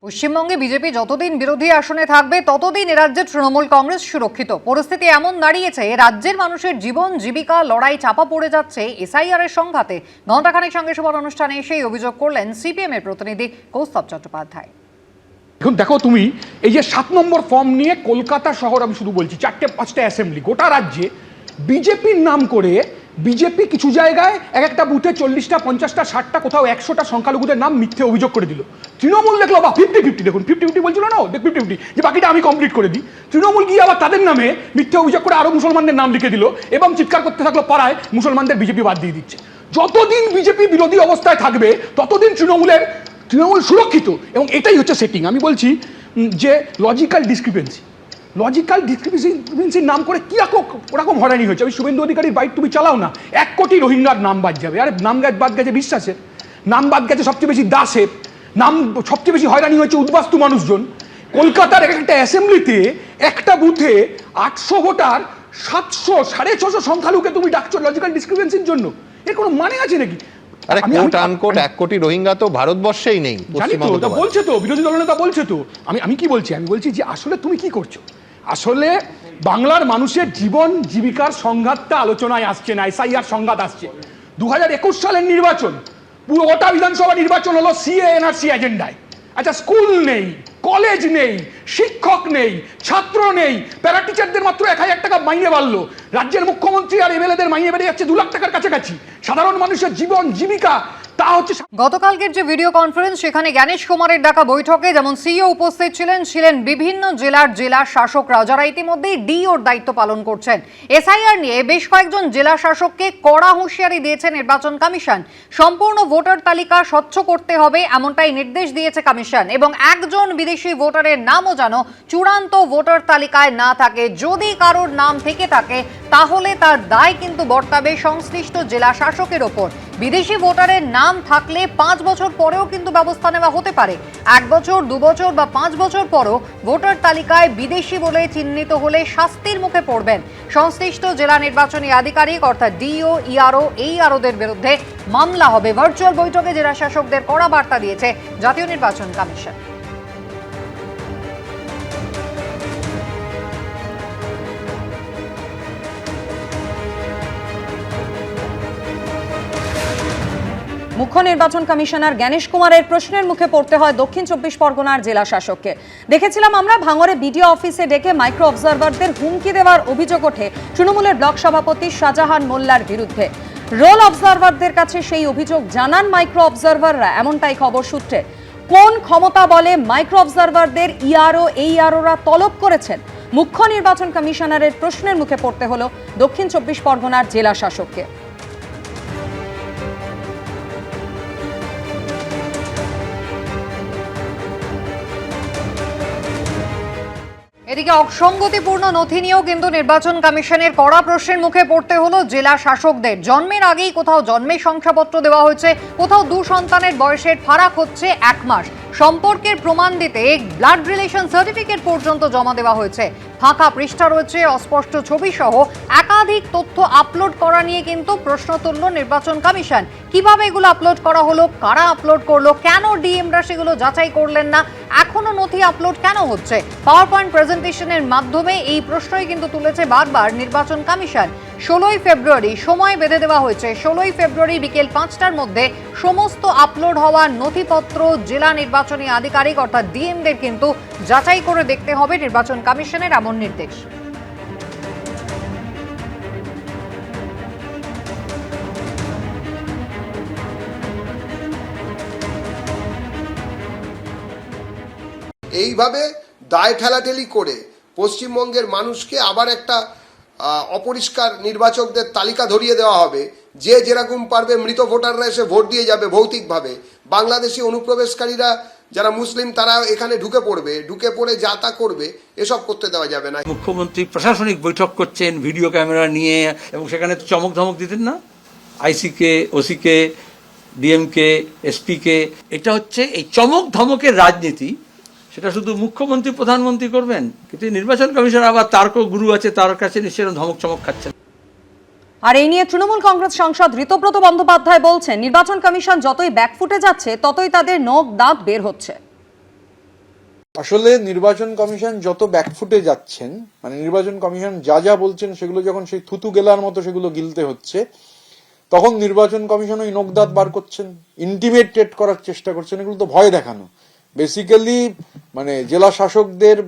পশ্চিমবঙ্গে বিজেপি যতদিন বিরোধী আসনে থাকবে ততদিন রাজ্যে তৃণমূল কংগ্রেস সুরক্ষিত। পরিস্থিতি এমন দাঁড়িয়েছে, রাজ্যের মানুষের জীবন জীবিকা লড়াই চাপা পড়ে যাচ্ছে এসআইআর এর সংঘাতে। ঘণ্টাখানেক সঙ্গে সবার অনুষ্ঠানে এসেই অভিযোগ করলেন সিপিএম এর প্রতিনিধি কৌস্তব চট্টোপাধ্যায়। এখন দেখো, তুমি এই যে 7 নম্বর ফর্ম নিয়ে কলকাতা শহর, আমি শুধু বলছি 4-5টা অ্যাসেম্বলি গোটা রাজ্যে বিজেপির নাম করে বিজেপি কিছু জায়গায় এক একটা বুথে 40টা 50টা 60টা কোথাও 100টা সংখ্যালঘুদের নাম মিথ্যে অভিযোগ করে দিল। তৃণমূল দেখলো বা 50-50, দেখুন 50-50 বলছিল না, 50-50 যে বাকিটা আমি কমপ্লিট করে দিই। তৃণমূল গিয়ে আবার তাদের নামে মিথ্যে অভিযোগ করে আরো মুসলমানদের নাম লিখে দিল এবং চিৎকার করতে থাকলো পাড়ায় মুসলমানদের বিজেপি বাদ দিয়ে দিচ্ছে। যতদিন বিজেপি বিরোধী অবস্থায় থাকবে ততদিন তৃণমূল সুরক্ষিত, এবং এটাই হচ্ছে সেটিং। আমি বলছি যে লজিক্যাল ডিসক্রিপেন্সির নাম করে কি ওরকম হয়রানি হয়েছে। আমি শুভেন্দু অধিকারীর বাইক তুমি চালাও না, 1 কোটি রোহিঙ্গার নাম বাদ যাবে। আরে নাম বাদ গেছে বিশ্বাসের, নাম বাদ গেছে সবচেয়ে বেশি দাসের, নাম সবচেয়ে বেশি হয়রানি হয়েছে উদ্বাস্তু মানুষজন। কলকাতার একটা অ্যাসেম্বলিতে একটা বুথে 800 ভোটার 700-650 সংখ্যালঘুকে তুমি ডাকছো লজিক্যাল ডিসক্রিপেন্সির জন্য? এর কোনো মানে আছে নাকি? আরে কোট আনকোট 1 কোটি রোহিঙ্গা তো ভারতবর্ষেই নেই, পশ্চিমবঙ্গে বলছে তো, বিরোধী দলনেতা বলছে তো। আমি কি বলছি, আমি বলছি যে আসলে তুমি কি করছো। আসলে বাংলার মানুষের জীবন জীবিকার সংঘাতটা আলোচনায় আসছে না, এসআইআর সংঘাত আসছে। 2021 সালের নির্বাচন, পুরো গোটা বিধানসভা নির্বাচন হলো সিএ এনআরসি এজেন্ডায়। আচ্ছা, স্কুল নেই, কলেজ নেই, শিক্ষক নেই, ছাত্র নেই, প্যারা টিচারদের মাত্র 1000 টাকা মাইনে বাড়লো। রাজ্যের মুখ্যমন্ত্রী আর এমএলএদের মাইনে বেড়ে যাচ্ছে 2 লাখ টাকার কাছাকাছি। সাধারণ মানুষের জীবন জীবিকা তা হচ্ছে। গতকালকের যে ভিডিও কনফারেন্স, সেখানে জ্ঞানেশ কুমারের ডাকা বৈঠকে যেমন সিইও উপস্থিত ছিলেন বিভিন্ন জেলা শাসকরা, যারা ইতিমধ্যেই ডিওর দায়িত্ব পালন করছেন। এসআইআর নিয়ে বেশ কয়েকজন জেলা শাসককে কড়া হুঁশিয়ারি দিয়েছে নির্বাচন কমিশন। সম্পূর্ণ ভোটার তালিকা স্বচ্ছ করতে হবে এমনটাই নির্দেশ দিয়েছে কমিশন, এবং একজন বিদেশি ভোটারের নামও যেন চূড়ান্ত ভোটার তালিকায় না থাকে। যদি কারোর নাম থেকে থাকে তাহলে তার দায় কিন্তু বর্তাবে সংশ্লিষ্ট জেলা শাসকের ওপর। বিদেশি ভোটারের নাম থাকলে 5 বছর পরেও কিন্তু ব্যবস্থা নেওয়া হতে পারে। 1 বছর, 2 বছর বা 5 বছর পরও ভোটার তালিকায় বিদেশি বলে চিহ্নিত হলে শাস্তির মুখে পড়বেন সংশ্লিষ্ট জেলা নির্বাচনী আধিকারিক, অর্থাৎ ডিও, ইআরও, এইআরওদের বিরুদ্ধে মামলা হবে। ভার্চুয়াল বৈঠকে জেলা শাসকদের কড়া বার্তা দিয়েছে জাতীয় নির্বাচন কমিশন। মুখ্য নির্বাচন কমিশনার জ্ঞানেশ কুমারের প্রশ্নের মুখে পড়তে হয় দক্ষিণ 24 পরগনার জেলা শাসককে। দেখেছিলাম আমরা ভাঙড়ে বিডিও অফিসে ডেকে মাইক্রো অবজারভারদের হুমকি দেওয়ার অভিযোগ ওঠে তৃণমূলের ব্লক সভাপতি শাহজাহান মোল্লার বিরুদ্ধে। রোল অবজারভারদের কাছে সেই অভিযোগ জানান মাইক্রো অবজারভাররা, এমনটাই খবর সূত্রে। কোন ক্ষমতা বলে মাইক্রো অবজারভারদের ইআরও, এইআরওরা তলব করেছেন? মুখ্য নির্বাচন কমিশনারের প্রশ্নের মুখে পড়তে হলো দক্ষিণ 24 পরগনার জেলা শাসককে। এদিকে অসঙ্গতিপূর্ণ নথি নিয়েও কিন্তু নির্বাচন কমিশনের কড়া প্রশ্নের মুখে পড়তে হলো জেলা শাসকদের। জন্মের আগেই কোথাও জন্মের শংসাপত্র দেওয়া হয়েছে, কোথাও 2 সন্তানের বয়সের ফারাক হচ্ছে 1 মাস। সম্পর্কের প্রমাণ দিতে ব্লাড রিলেশন সার্টিফিকেট পর্যন্ত জমা দেওয়া হয়েছে। ফাঁকা পৃষ্ঠা রয়েছে, অস্পষ্ট ছবি সহ একাধিক তথ্য আপলোড করা নিয়ে কিন্তু প্রশ্ন তুলল নির্বাচন কমিশন। কিভাবে এগুলো আপলোড করা হলো, কারা আপলোড করলো, কেন ডিএমরা সেগুলো যাচাই করলেন না, এখনো নথি আপলোড কেন হচ্ছে? পাওয়ার পয়েন্ট প্রেজেন্টেশনের মাধ্যমে এই প্রশ্নই কিন্তু তুলেছে বারবার নির্বাচন কমিশন। 16ই ফেব্রুয়ারি সময় বেঁধে দেওয়া হয়েছে। 16ই ফেব্রুয়ারি বিকেল 5টার মধ্যে সমস্ত আপলোড হওয়া নথিপত্র জেলা নির্বাচনী আধিকারিক অর্থাৎ ডিএমদের কিন্তু যাচাই করে দেখতে হবে নির্বাচন কমিশনের এমন নির্দেশ। এইভাবে দায় ঠেলাঠেলি করে পশ্চিমবঙ্গের মানুষকে আবার একটা অপরিষ্কার নির্বাচকদের তালিকা ধরিয়ে দেওয়া হবে। যে যেরকম পারবে মৃত ভোটাররা এসে ভোট দিয়ে যাবে ভৌতিকভাবে। বাংলাদেশি অনুপ্রবেশকারীরা যারা মুসলিম তারা এখানে ঢুকে পড়ে যা তা করবে, এসব করতে দেওয়া যাবে না। মুখ্যমন্ত্রী প্রশাসনিক বৈঠক করছেন ভিডিও ক্যামেরা নিয়ে, এবং সেখানে চমক ধমক দিতেন না আইসিকে, ওসিকে, ডিএমকে, এসপিকে। এটা হচ্ছে এই চমক ধমকের রাজনীতি। সেটা শুধু মুখ্যমন্ত্রী প্রধানমন্ত্রী করবেন, কিন্তু নির্বাচন কমিশন আবার তার গুরু আছে, তার কাছে নিশ্চয়ই ধমক চমক খাচ্ছেন। আর এই নিয়ে তৃণমূল কংগ্রেস সাংসদ ঋতব্রত বন্দ্যোপাধ্যায় বলছেন, নির্বাচন কমিশন যতই ব্যাকফুটে যাচ্ছে ততই তাদের নখ দাঁত বের হচ্ছে। আসলে নির্বাচন কমিশন যত ব্যাকফুটে যাচ্ছেন, মানে নির্বাচন কমিশন যা যা বলছেন সেগুলো যখন সেই থুতু গেলার মতো সেগুলো গিলতে হচ্ছে, তখন নির্বাচন কমিশন ওই নকদাঁত বার করছেন, ইন্টিমেটেট করার চেষ্টা করছেন। এগুলো তো ভয় দেখানো, বেসিক্যালি মানে জেলা শাসকদের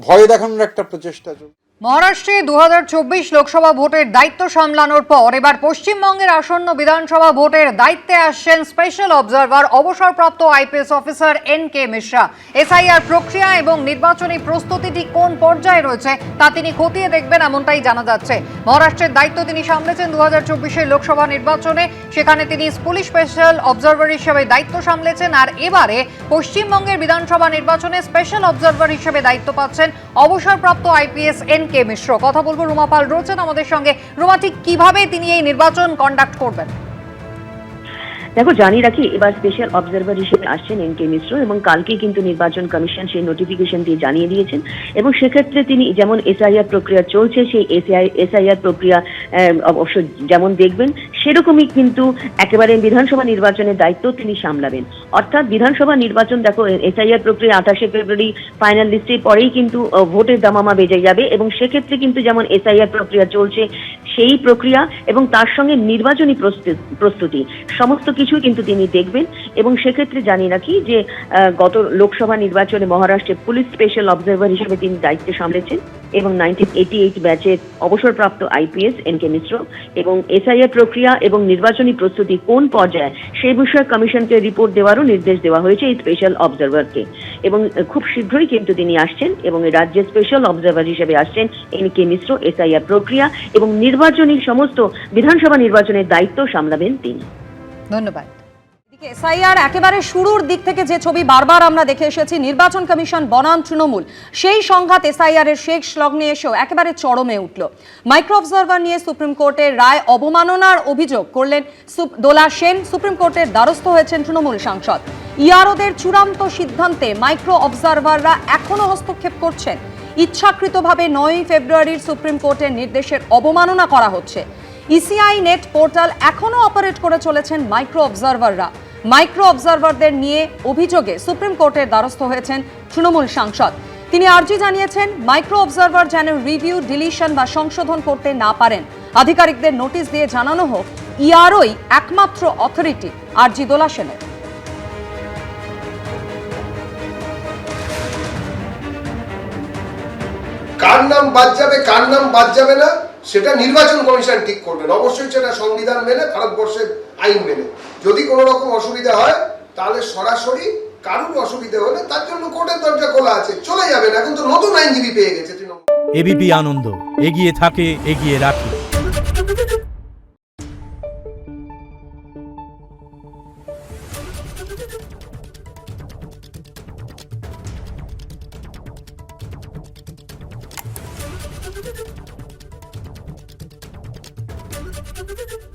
ভয় দেখানোর একটা প্রচেষ্টা চলছে। মহারাষ্ট্রে 2024 লোকসভা ভোটের দায়িত্ব সামলানোর পর এবার পশ্চিমবঙ্গের আসন্ন বিধানসভা ভোটের দায়িত্বে আসছেন স্পেশাল অবজারভার অবসরপ্রাপ্ত IPS officer NK. Mishra. SIR প্রক্রিয়া এবং নির্বাচনী প্রস্তুতিটি কোন পর্যায়ে রয়েছে তা তিনি খতিয়ে দেখবেন এমনটাই জানা যাচ্ছে। মহারাষ্ট্রের দায়িত্ব তিনি সামলেছেন 2024 লোকসভা নির্বাচনে, সেখানে তিনি পুলিশ স্পেশাল অবজারভার হিসেবে দায়িত্ব সামলেছেন। আর এবারে পশ্চিমবঙ্গের বিধানসভা নির্বাচনে স্পেশাল অবজারভার হিসেবে দায়িত্ব পাচ্ছেন অবসরপ্রাপ্ত আইপিএস এন.কে. মিশ্র। কথা বলবো, রুমা পাল রয়েছেন আমাদের সঙ্গে। রুমা, ঠিক কিভাবে তিনি এই নির্বাচন কন্ডাক্ট করবেন? দেখো, জানি রাখি এবার স্পেশাল অবজারভার হিসেবে আসছেন এন.কে. মিশ্র, এবং কালকে কিন্তু নির্বাচন কমিশন সেই নোটিফিকেশন দিয়ে জানিয়ে দিয়েছেন। এবং সেক্ষেত্রে তিনি যেমন এসআইআর প্রক্রিয়া চলছে, সেই এসআইআর প্রক্রিয়া অবশ্য যেমন দেখবেন, সেরকমই কিন্তু একেবারে বিধানসভা নির্বাচনের দায়িত্ব তিনি সামলাবেন। অর্থাৎ বিধানসভা নির্বাচন, দেখো এসআইআর প্রক্রিয়া 28 ফেব্রুয়ারি ফাইনাল লিস্টের পরেই কিন্তু ভোটের দামামা বেজে যাবে, এবং সেক্ষেত্রে কিন্তু যেমন এসআইআর প্রক্রিয়া চলছে সেই প্রক্রিয়া এবং তার সঙ্গে নির্বাচনী প্রস্তুতি সমস্ত কিছুই কিন্তু তিনি দেখবেন। এবং সেক্ষেত্রে জানি রাখি যে গত লোকসভা নির্বাচনে মহারাষ্ট্রে পুলিশ স্পেশাল অবজারভার হিসেবে তিনি দায়িত্ব সামলেছেন, এবং 1988 ব্যাচের অবসরপ্রাপ্ত আইপিএস এন.কে. মিশ্র। এবং এসআইআর প্রক্রিয়া এবং নির্বাচনী প্রস্তুতি কোন পর্যায়ে সেই বিষয়ে কমিশনকে রিপোর্ট দেওয়ারও নির্দেশ দেওয়া হয়েছে এই স্পেশাল অবজারভারকে। এবং খুব শীঘ্রই কিন্তু তিনি আসছেন, এবং রাজ্যের স্পেশাল অবজারভার হিসেবে আসছেন এন.কে. মিশ্র। এসআইআর প্রক্রিয়া এবং নির্বাচনী সমস্ত বিধানসভা নির্বাচনের দায়িত্ব সামলাবেন তিনি। ধন্যবাদ। এসআইআর একেবারে শুরুর দিক থেকে যে ছবি বারবার আমরা দেখে এসেছি, নির্বাচন কমিশন বনাম তৃণমূল, সেই সংঘাত এসআইআর এর শেষ লগ্নে এসেও একেবারে চরমে উঠল। মাইক্রো অবজারভার নিয়ে সুপ্রিম কোর্টের রায় অবমাননার অভিযোগ করলেন দোলা সেন। সুপ্রিম কোর্টের দ্বারস্থ হয়েছেন তৃণমূল সাংসদ। ইআরওদের চূড়ান্ত সিদ্ধান্তে মাইক্রো অবজারভাররা এখনো হস্তক্ষেপ করছেন। ইচ্ছাকৃতভাবে 9 ফেব্রুয়ারির সুপ্রিম কোর্টের নির্দেশের অবমাননা করা হচ্ছে। ইসিআই নেট পোর্টাল এখনো অপারেট করে চলেছেন মাইক্রো অবজারভাররা। মাইক্রো অবজারভারদের নিয়ে অভিযোগে সুপ্রিম কোর্টের দ্বারস্থ হয়েছেন তৃণমূল সাংসদ। তিনি আর্জি জানিয়েছেন মাইক্রো অবজারভার যেন রিভিউ, ডিলিশন বা সংশোধন করতে না পারেন। আধিকারিকদের নোটিশ দিয়ে জানানো হোক ইআরওই একমাত্র অথরিটি। আর্জি দোলা সেনের। কার নাম বাদ যাবে, কার নাম বাদ যাবে না, সেটা নির্বাচন কমিশন ঠিক করবেন। অবশ্যই সেটা সংবিধান মেনে, ভারতবর্ষের আইন মেনে। যদি কোনো রকম অসুবিধা হয় তাহলে সরাসরি, কারুর অসুবিধা হলে তার জন্য কোর্টের দরজা খোলা আছে, চলে যাবেন। এখন তো নতুন আইনজীবী পেয়ে গেছে তৃণমূল। এবিপি আনন্দ, এগিয়ে থাকে, এগিয়ে রাখে। Thank you.